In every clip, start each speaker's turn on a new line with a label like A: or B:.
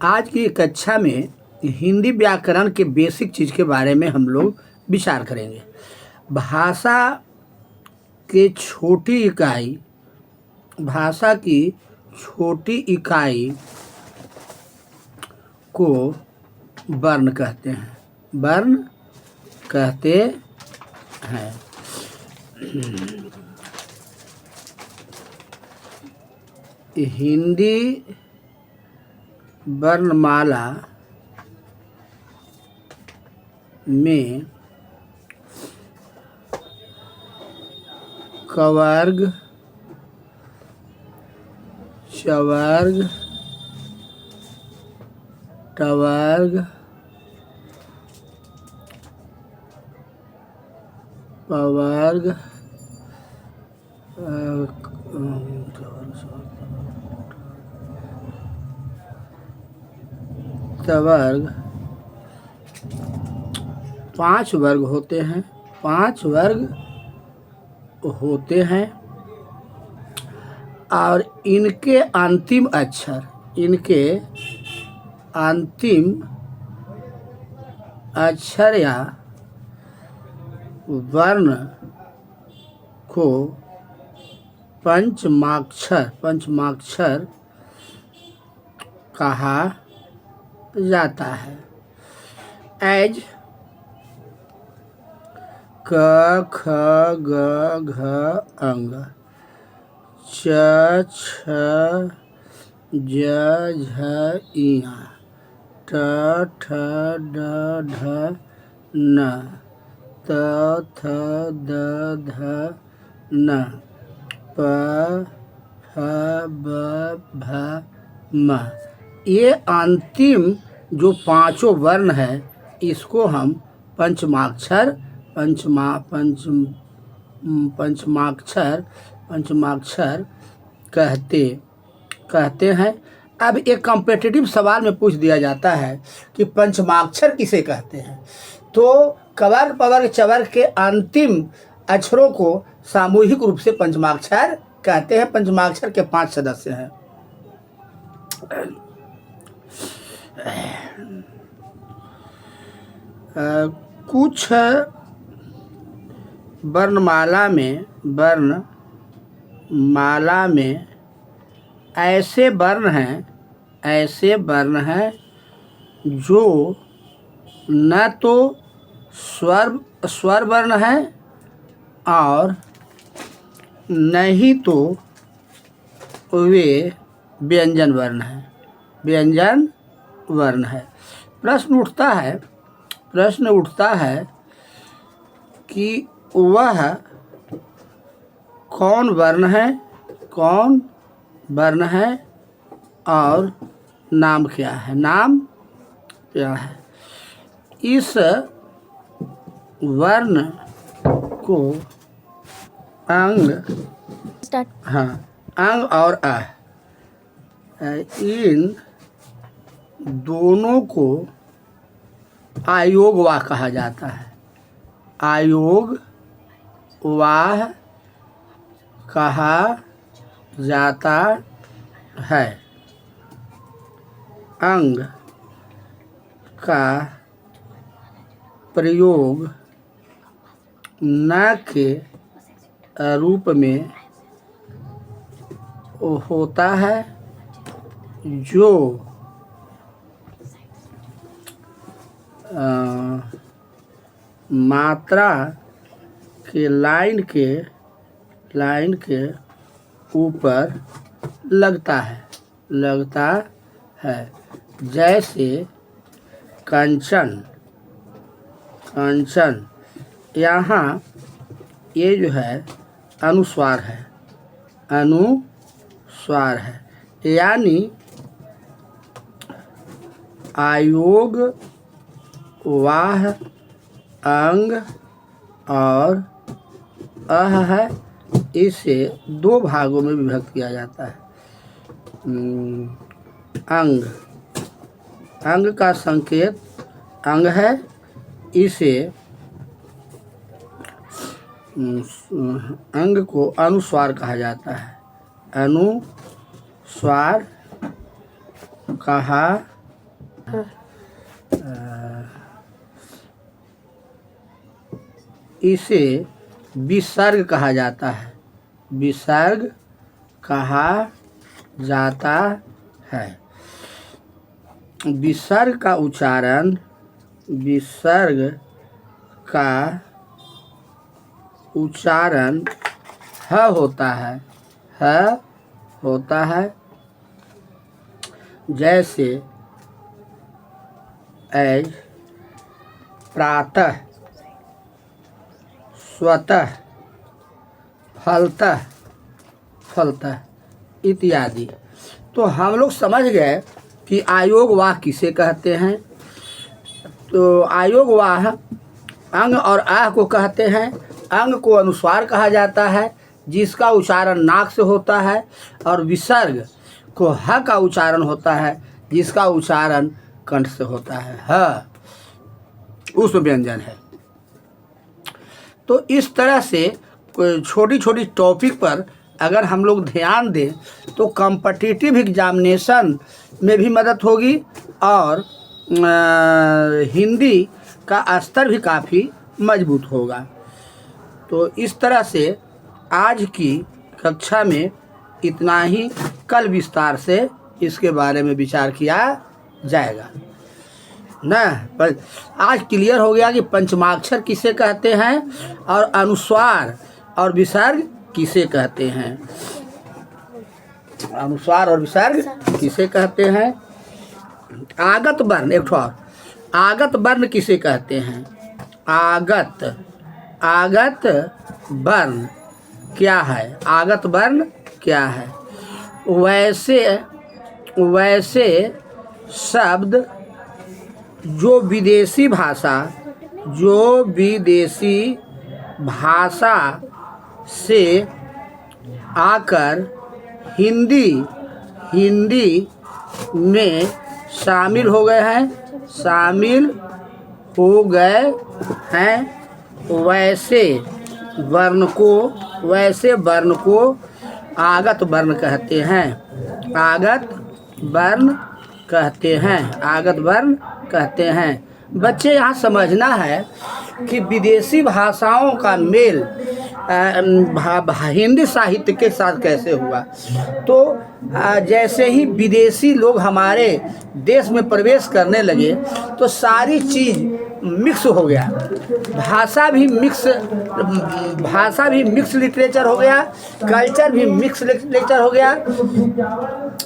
A: आज की कक्षा में हिंदी व्याकरण के बेसिक चीज़ के बारे में हम लोग विचार करेंगे। भाषा के छोटी इकाई भाषा की छोटी इकाई को वर्ण कहते हैं। वर्ण कहते हैं। हिंदी वर्णमाला में कवर्ग, चवर्ग, टवर्ग, पवर्ग, टवर्ग 5 वर्ग होते हैं। 5 वर्ग होते हैं और इनके अंतिम अक्षर या वर्ण को पंचमाक्षर कहा जाता है। एज क, ख, ग, घ, अंग, च, छ, ज, झ, इया, ट, ठ, ड, ढ, न, त, थ, द, ध, न, प, फ, ब, भ, म। ये अंतिम जो 5 वर्ण है इसको हम पंचमाक्षर कहते हैं। अब एक कॉम्पिटिटिव सवाल में पूछ दिया जाता है कि पंचमाक्षर किसे कहते हैं, तो कवर्ग, पवर्ग, चवर्ग के अंतिम अक्षरों को सामूहिक रूप से पंचमाक्षर कहते हैं। पंचमाक्षर के 5 सदस्य हैं। कुछ वर्णमाला में ऐसे वर्ण हैं जो न तो स्वर वर्ण है और नहीं तो वे व्यंजन वर्ण है। प्रश्न उठता है कि वह कौन वर्ण है और नाम क्या है। इस वर्ण को अंग और अ, इन दोनों को आयोगवाह कहा जाता है। आयोगवाह कहा जाता है। अंग का प्रयोग न के रूप में होता है जो मात्रा के लाइन के ऊपर लगता है। जैसे कंचन। यहाँ ये जो है अनुस्वार है, यानी आयोगवाह अंग और अह है। इसे 2 भागों में विभक्त किया जाता है। अंग का संकेत अंग है। इसे अंग को अनुस्वार कहा जाता है। अनुस्वार कहा इसे विसर्ग कहा जाता है, विसर्ग कहा जाता है। विसर्ग का उच्चारण, विसर्ग का उच्चारण ह होता है, ह होता है। जैसे एज, प्रातः, स्वतः, फलतः, फलतः इत्यादि। तो हम लोग समझ गए कि आयोग वाह किसे कहते हैं। तो आयोग वाह अंग और आह को कहते हैं। अंग को अनुस्वार कहा जाता है जिसका उच्चारण नाक से होता है, और विसर्ग को ह का उच्चारण होता है जिसका उच्चारण कंठ से होता है। ह उस व्यंजन है। तो इस तरह से छोटी छोटी टॉपिक पर अगर हम लोग ध्यान दें तो कॉम्पिटिटिव एग्जामिनेशन में भी मदद होगी, और हिंदी का स्तर भी काफ़ी मजबूत होगा। तो इस तरह से आज की कक्षा में इतना ही। कल विस्तार से इसके बारे में विचार किया जाएगा ना। पर आज क्लियर हो गया कि पंचमाक्षर किसे कहते हैं और अनुस्वार और विसर्ग किसे कहते हैं। अनुस्वार और विसर्ग किसे कहते हैं। आगत वर्ण, एक और आगत वर्ण किसे कहते हैं। आगत, आगत वर्ण क्या है। आगत वर्ण क्या है। वैसे शब्द जो विदेशी भाषा से आकर हिंदी में शामिल हो गए हैं, वैसे वर्ण को आगत वर्ण कहते हैं। आगत वर्ण कहते हैं। बच्चे यहाँ समझना है कि विदेशी भाषाओं का मेल हिंदी साहित्य के साथ कैसे हुआ। तो जैसे ही विदेशी लोग हमारे देश में प्रवेश करने लगे तो सारी चीज़ मिक्स हो गया। भाषा भी मिक्स लिटरेचर हो गया, कल्चर भी मिक्स लिटरेचर हो गया,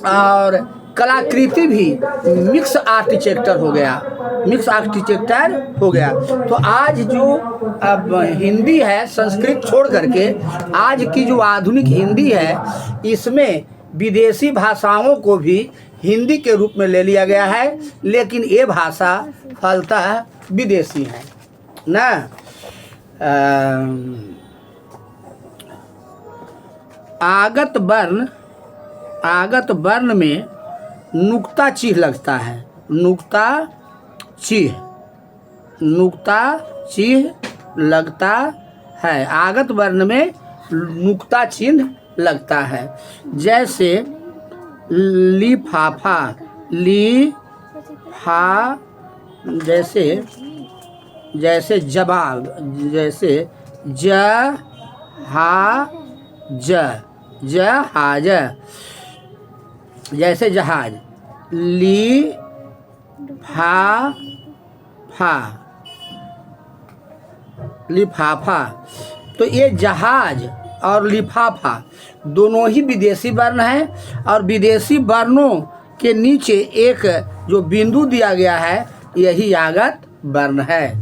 A: और कलाकृति भी मिक्स आर्किटेक्चर हो गया। तो आज जो अब हिंदी है, संस्कृत छोड़ करके आज की जो आधुनिक हिंदी है, इसमें विदेशी भाषाओं को भी हिंदी के रूप में ले लिया गया है, लेकिन ये भाषा फलतः विदेशी है ना। आगत वर्ण में नुक्ता चिह्न लगता है। नुक्ता चिह्न लगता है। आगत वर्ण में नुक्ता चिन्ह लगता है। जैसे लिफाफा, जैसे जवाब, जैसे जहाज, जैसे जहाज। लिफाफा। तो ये जहाज और लिफाफा दोनों ही विदेशी वर्ण हैं, और विदेशी वर्णों के नीचे एक जो बिंदु दिया गया है यही आगत वर्ण है।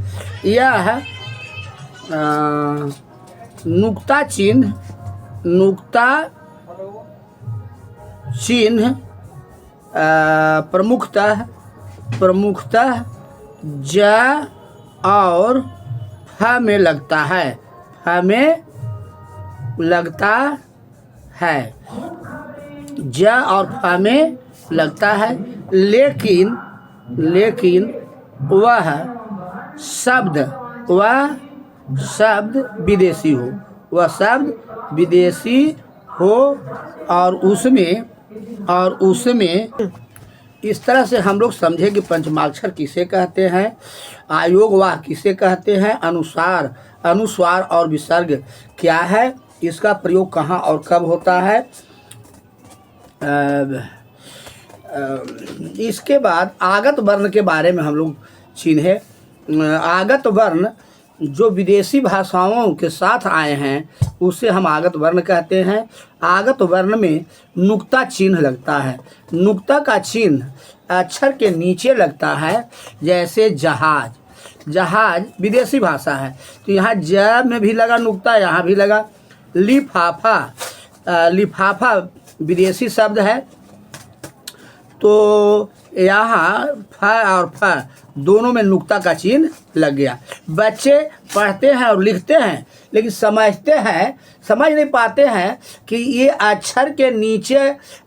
A: यह नुक्ता चिन्ह प्रमुखतः ज और फ में लगता है। ज और फ में लगता है, लेकिन वह शब्द विदेशी हो, और उसमें इस तरह से हम लोग समझे कि पंचमाक्षर किसे कहते हैं, आयोगवाह किसे कहते हैं, अनुसार, अनुस्वार और विसर्ग क्या है, इसका प्रयोग कहाँ और कब होता है। इसके बाद आगत वर्ण के बारे में हम लोग चिन्हे। आगत वर्ण जो विदेशी भाषाओं के साथ आए हैं उसे हम आगत वर्ण कहते हैं। आगत वर्ण में नुक्ता चिन्ह लगता है। नुक्ता का चिन्ह अक्षर के नीचे लगता है, जैसे जहाज। जहाज विदेशी भाषा है तो यहाँ ज में भी लगा नुक्ता, यहाँ भी लगा। लिफाफा, लिफाफा विदेशी शब्द है तो यहाँ फ और फ दोनों में नुक्ता का चिन्ह लग गया। बच्चे पढ़ते हैं और लिखते हैं लेकिन समझ नहीं पाते हैं कि ये अक्षर के नीचे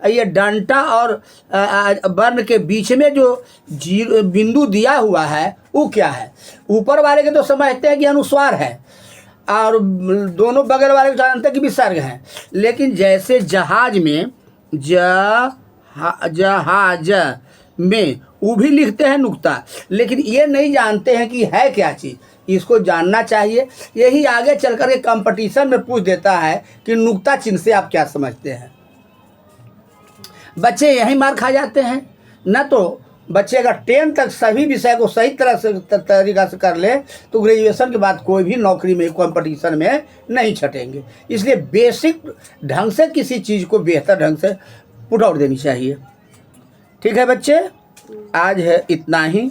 A: ये डंटा और वर्ण के बीच में जो बिंदु दिया हुआ है वो क्या है। ऊपर वाले के तो समझते हैं कि अनुस्वार है और दोनों बगल वाले को जानते हैं कि विसर्ग है, लेकिन जैसे जहाज में जहाज में वो भी लिखते हैं नुक्ता, लेकिन ये नहीं जानते हैं कि है क्या चीज़। इसको जानना चाहिए। यही आगे चल कर के कंपटीशन में पूछ देता है कि नुक्ता चिन्ह से आप क्या समझते हैं। बच्चे यही मार खा जाते हैं। न तो बच्चे अगर 10 तक सभी विषय को सही तरह से तरीका से कर ले तो ग्रेजुएशन के बाद कोई भी नौकरी में कंपटीशन में नहीं छटेंगे। इसलिए बेसिक ढंग से किसी चीज़ को बेहतर ढंग से पुट आउट देनी चाहिए। ठीक है बच्चे, आज है इतना ही।